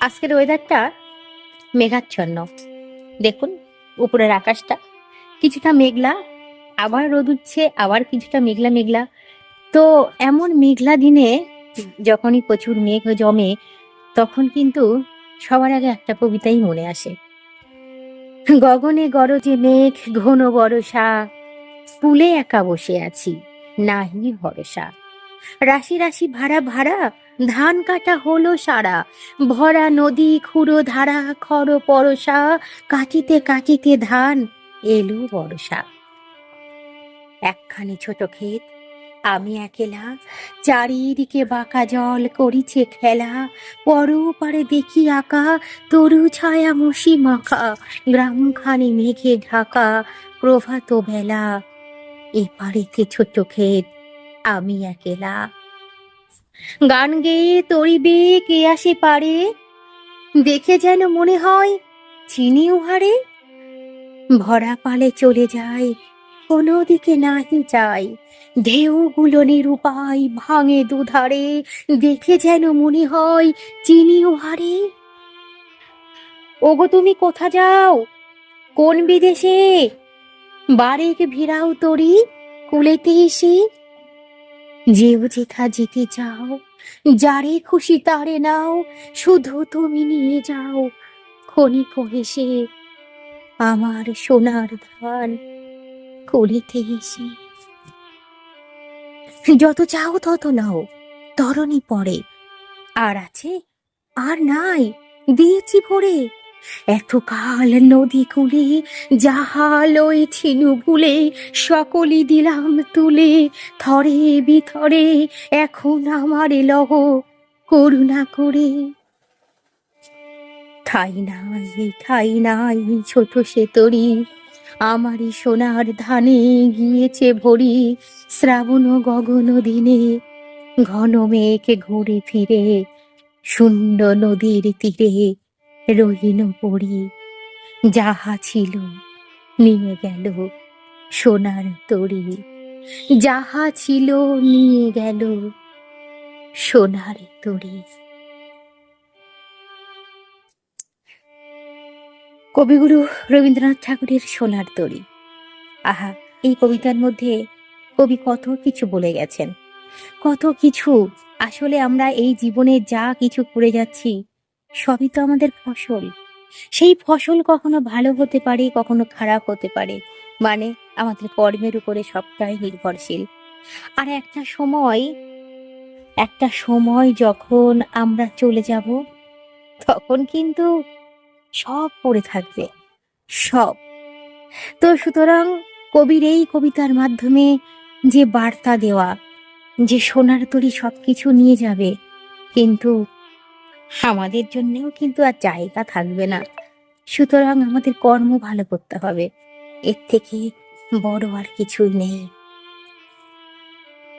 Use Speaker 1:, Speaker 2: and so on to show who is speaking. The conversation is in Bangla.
Speaker 1: আজকের ওয়েদারটা মেঘাচ্ছন্ন। দেখুন, উপরের আকাশটা কিছুটা মেঘলা, আবার রোদ উঠছে, আবার কিছুটা মেঘলা মেঘলা। তো এমন মেঘলা দিনে যখনই প্রচুর মেঘ জমে, তখন কিন্তু সবার আগে একটা কবিতাই মনে আসে। গগনে গরজে মেঘ ঘন বরষা, ফুলে একা বসে আছি, নাহি ভরসা। রাশি রাশি ভাড়া ভাড়া, ধান কাটা হলো সারা, ভরা নদী খুঁড়ো ধারা, খর পরশা, কাটিতে কাটিতে ধান এলো বর্ষা। একখানি ছোট ক্ষেত, আমি একেলা, চারিদিকে বাঁকা জল করিছে খেলা, পরপারে দেখি আঁকা তরু ছায়া মুশি মাখা, গ্রামখানি মেঘে ঢাকা, প্রভাত বেলা, এপারেতে ছোট ক্ষেত, আমি একেলা। গান গেয়ে তরিবে কে আসে পারে, দেখে যেন মনে হয় চিনি উহারে। ভরা পালে চলে যায়, কোনো দিকে নাহি যায়, ঢেউগুলো নিরুপায় ভাঙে দুধারে, দেখে যেন মনে হয় চিনি উহারে। ওগো তুমি কোথা যাও, কোন বিদেশে, বারেক ভিড়াও তরি কুলেতে এসে। যেও যেথা যেতে চাও, যারে খুশি তারে নাও, শুধু তুমি নিয়ে যাও ক্ষণিক হেসে আমার সোনার ধান কুলেতে এসে। যত চাও তত নাও, তরণী পড়ে, আর আছে আর নাই দিয়েছি ভরে। এতকাল নদী কূলে যাহা লইছিনু ভুলে, সকলই দিলাম তুলে থরে বিথরে, এখন আমারে লহ করুণা করে। ঠাই নাই ছোট সে তরি, আমারই সোনার ধানে গিয়েছে ভরি। শ্রাবণ গগন দিনে ঘন মেঘ ঘুরে ফিরে, শূন্য নদীর তীরে রহিল পড়ি। যাহা ছিল নিয়ে গেল সোনার তরি, যাহা ছিল নিয়ে গেল সোনার তরি। কবিগুরু রবীন্দ্রনাথ ঠাকুরের সোনার তরি। আহা, এই কবিতার মধ্যে কবি কত কিছু বলে গেছেন, কত কিছু। আসলে আমরা এই জীবনে যা কিছু করে যাচ্ছি, সবই তো আমাদের ফসল। সেই ফসল কখনো ভালো হতে পারে, কখনো খারাপ হতে পারে, মানে আমাদের কর্মের উপরে সবটাই নির্ভরশীল। আর একটা সময় যখন আমরা চলে যাব, তখন কিন্তু সব পড়ে থাকবে, সব। তো সুতরাং কবির এই কবিতার মাধ্যমে যে বার্তা দেওয়া, যে সোনার তরী সবকিছু নিয়ে যাবে, কিন্তু আমাদের জন্যেও কিন্তু আর জায়গা থাকবে না। সুতরাং আমাদের কর্ম ভালো করতে হবে, এর থেকে বড় আর কিছুই নেই।